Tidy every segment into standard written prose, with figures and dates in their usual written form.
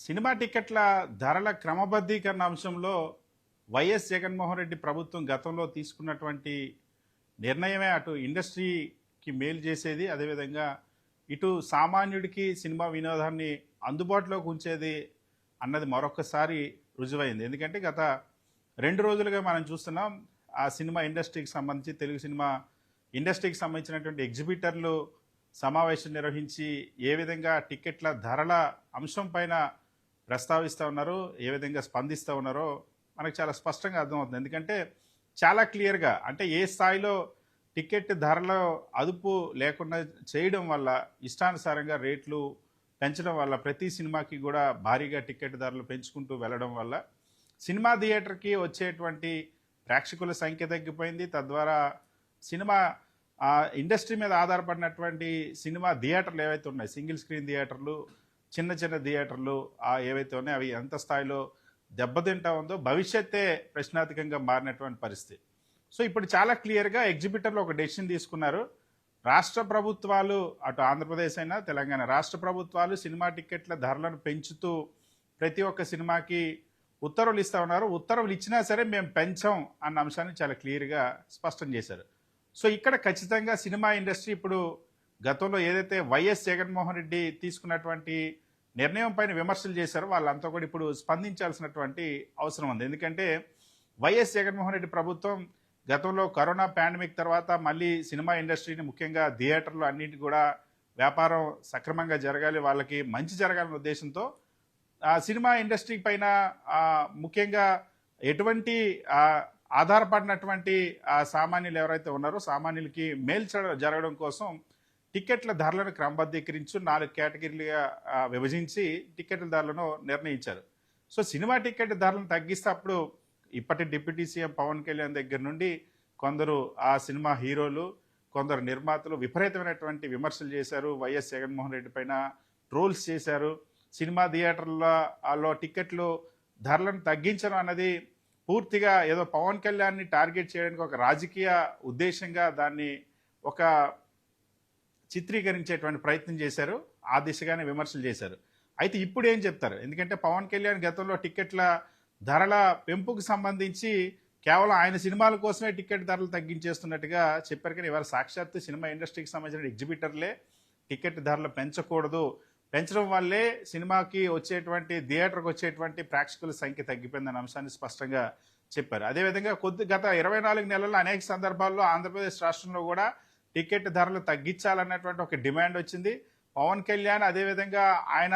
Cinema టికెట్ల ధరల క్రమబద్ధీకరణ అంశంలో వైఎస్ జగన్మోహన్ రెడ్డి ప్రభుత్వం గతంలో తీసుకున్నటువంటి నిర్ణయమే అటు ఇండస్ట్రీకి మేలు చేసేది, అదేవిధంగా ఇటు సామాన్యుడికి సినిమా వినోదాన్ని అందుబాటులోకి ఉంచేది అన్నది మరొకసారి రుజువైంది. ఎందుకంటే గత 2 రోజులుగా మనం చూస్తున్నాం ఆ సినిమా ఇండస్ట్రీకి సంబంధించి, తెలుగు సినిమా ఇండస్ట్రీకి సంబంధించినటువంటి ఎగ్జిబిటర్లు సమావేశం నిర్వహించి ఏ విధంగా టికెట్ల ధరల అంశం పైన ప్రస్తావిస్తూ ఉన్నారో, ఏ విధంగా స్పందిస్తూ ఉన్నారో మనకు చాలా స్పష్టంగా అర్థమవుతుంది. ఎందుకంటే చాలా క్లియర్గా, అంటే ఏ స్థాయిలో టికెట్ ధరలో అదుపు లేకుండా చేయడం వల్ల, ఇష్టానుసారంగా రేట్లు పెంచడం వల్ల, ప్రతి సినిమాకి కూడా భారీగా టికెట్ ధరలు పెంచుకుంటూ వెళ్ళడం వల్ల సినిమా థియేటర్కి వచ్చేటువంటి ప్రేక్షకుల సంఖ్య తగ్గిపోయింది. తద్వారా సినిమా ఇండస్ట్రీ మీద ఆధారపడినటువంటి సినిమా థియేటర్లు ఏవైతే ఉన్నాయి, సింగిల్ స్క్రీన్ థియేటర్లు, చిన్న చిన్న థియేటర్లు ఏవైతే ఉన్నాయో అవి ఎంత స్థాయిలో దెబ్బతింటా ఉందో భవిష్యత్తే ప్రశ్నార్థకంగా మారినటువంటి పరిస్థితి. సో ఇప్పుడు చాలా క్లియర్గా ఎగ్జిబిటర్లు ఒక డెసిషన్ తీసుకున్నారు. రాష్ట్ర ప్రభుత్వాలు, అటు ఆంధ్రప్రదేశ్ అయినా తెలంగాణ రాష్ట్ర ప్రభుత్వాలు సినిమా టికెట్ల ధరలను పెంచుతూ ప్రతి ఒక్క సినిమాకి ఉత్తర్వులు ఇస్తూ ఉన్నారు. ఉత్తర్వులు ఇచ్చినా సరే మేము పెంచాం అన్న అంశాన్ని చాలా క్లియర్గా స్పష్టం చేశారు. సో ఇక్కడ ఖచ్చితంగా సినిమా ఇండస్ట్రీ ఇప్పుడు గతంలో ఏదైతే వైఎస్ జగన్మోహన్ రెడ్డి తీసుకున్నటువంటి నిర్ణయం పైన విమర్శలు చేశారో వాళ్ళంతా కూడా ఇప్పుడు స్పందించాల్సినటువంటి అవసరం ఉంది. ఎందుకంటే వైఎస్ జగన్మోహన్ రెడ్డి ప్రభుత్వం గతంలో కరోనా పాండమిక్ తర్వాత మళ్ళీ సినిమా ఇండస్ట్రీని, ముఖ్యంగా థియేటర్లు అన్నింటి కూడా వ్యాపారం సక్రమంగా జరగాలి, వాళ్ళకి మంచి జరగాలనే ఉద్దేశంతో సినిమా ఇండస్ట్రీ పైన ముఖ్యంగా ఎటువంటి ఆధారపడినటువంటి సామాన్యులు ఎవరైతే ఉన్నారో సామాన్యులకి మేలు జరగడం కోసం టికెట్ల ధరలను క్రమబద్ధీకరించి 4 కేటగిరీలుగా విభజించి టికెట్ల ధరలను నిర్ణయించారు. సో సినిమా టికెట్ ధరలను తగ్గిస్తే అప్పుడు ఇప్పటి డిప్యూటీ సీఎం పవన్ కళ్యాణ్ దగ్గర నుండి కొందరు ఆ సినిమా హీరోలు, కొందరు నిర్మాతలు విపరీతమైనటువంటి విమర్శలు చేశారు. వైఎస్ జగన్మోహన్ రెడ్డి పైన ట్రోల్స్ చేశారు. సినిమా థియేటర్లలో టికెట్లు ధరలను తగ్గించడం అన్నది పూర్తిగా ఏదో పవన్ కళ్యాణ్ని టార్గెట్ చేయడానికి ఒక రాజకీయ ఉద్దేశంగా దాన్ని ఒక చిత్రీకరించేటువంటి ప్రయత్నం చేశారు. ఆ దిశగానే విమర్శలు చేశారు. అయితే ఇప్పుడు ఏం చెప్తారు? ఎందుకంటే పవన్ కళ్యాణ్ గతంలో టికెట్ల ధరల పెంపుకు సంబంధించి కేవలం ఆయన సినిమాల కోసమే టికెట్ ధరలు తగ్గించేస్తున్నట్టుగా చెప్పారు. కానీ ఇవాళ సాక్షాత్తు సినిమా ఇండస్ట్రీకి సంబంధించిన ఎగ్జిబిటర్లే టికెట్ ధరలు పెంచకూడదు, పెంచడం వల్లే సినిమాకి వచ్చేటువంటి, థియేటర్కి వచ్చేటువంటి ప్రేక్షకుల సంఖ్య తగ్గిపోయిందన్న అంశాన్ని స్పష్టంగా చెప్పారు. అదేవిధంగా గత 24 నెలల్లో అనేక సందర్భాల్లో ఆంధ్రప్రదేశ్ రాష్ట్రంలో కూడా టికెట్ ధరలు తగ్గించాలన్నటువంటి ఒక డిమాండ్ వచ్చింది. పవన్ కళ్యాణ్, అదేవిధంగా ఆయన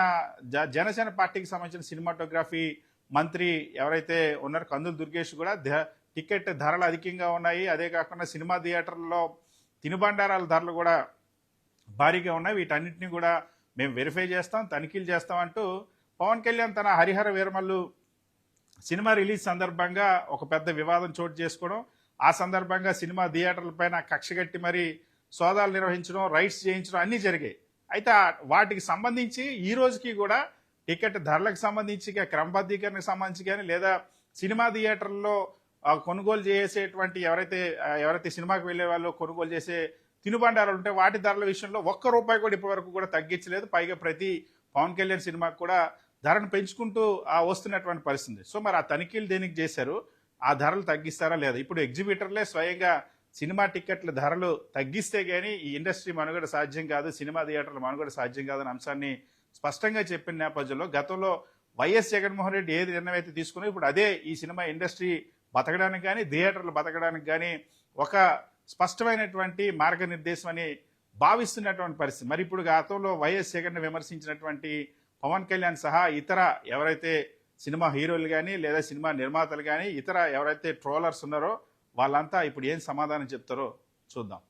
జనసేన పార్టీకి సంబంధించిన సినిమాటోగ్రఫీ మంత్రి ఎవరైతే ఉన్నారో కందుల దుర్గేష్ కూడా టికెట్ ధరలు అధికంగా ఉన్నాయి, అదే కాకుండా సినిమా థియేటర్లలో తినుబండారాల ధరలు కూడా భారీగా ఉన్నాయి, వీటన్నిటిని కూడా మేము వెరిఫై చేస్తాం, తనిఖీలు చేస్తాం అంటూ పవన్ కళ్యాణ్ తన హరిహర వీరమల్లు సినిమా రిలీజ్ సందర్భంగా ఒక పెద్ద వివాదం చోటు చేసుకోవడం, ఆ సందర్భంగా సినిమా థియేటర్ల పైన కక్షగట్టి మరీ సోదాలు నిర్వహించడం, రైట్స్ చేయించడం అన్నీ జరిగాయి. అయితే వాటికి సంబంధించి ఈ రోజుకి కూడా టికెట్ ధరలకు సంబంధించి, క్రమబద్ధీకరణకు సంబంధించి కానీ, లేదా సినిమా థియేటర్లో కొనుగోలు చేసేటువంటి ఎవరైతే సినిమాకి వెళ్లే వాళ్ళు కొనుగోలు చేసే తినుబండారాలు ఉంటే వాటి ధరల విషయంలో ₹1 కూడా ఇప్పటివరకు కూడా తగ్గించలేదు. పైగా ప్రతి పవన్ కళ్యాణ్ సినిమాకి కూడా ధరను పెంచుకుంటూ వస్తున్నటువంటి పరిస్థితి. సో మరి ఆ తనిఖీలు దేనికి చేశారు? ఆ ధరలు తగ్గిస్తారా లేదా? ఇప్పుడు ఎగ్జిబిటర్లే స్వయంగా సినిమా టికెట్ల ధరలు తగ్గిస్తే గానీ ఈ ఇండస్ట్రీ మనుగడ సాధ్యం కాదు, సినిమా థియేటర్ల మనుగడ సాధ్యం కాదన్న అంశాన్ని స్పష్టంగా చెప్పిన నేపథ్యంలో గతంలో వైఎస్ జగన్మోహన్ రెడ్డి ఏది నిర్ణయం అయితే తీసుకున్నారో ఇప్పుడు అదే ఈ సినిమా ఇండస్ట్రీ బతకడానికి కానీ, థియేటర్లు బతకడానికి కానీ ఒక స్పష్టమైనటువంటి మార్గనిర్దేశం అని భావిస్తున్నటువంటి పరిస్థితి. మరి ఇప్పుడు గతంలో వైఎస్ జగన్ విమర్శించినటువంటి పవన్ కళ్యాణ్ సహా ఇతర ఎవరైతే సినిమా హీరోలు కానీ, లేదా సినిమా నిర్మాతలు కానీ, ఇతర ఎవరైతే ట్రోలర్స్ ఉన్నారో వాళ్ళంతా ఇప్పుడు ఏం సమాధానం చెప్తారో చూద్దాం.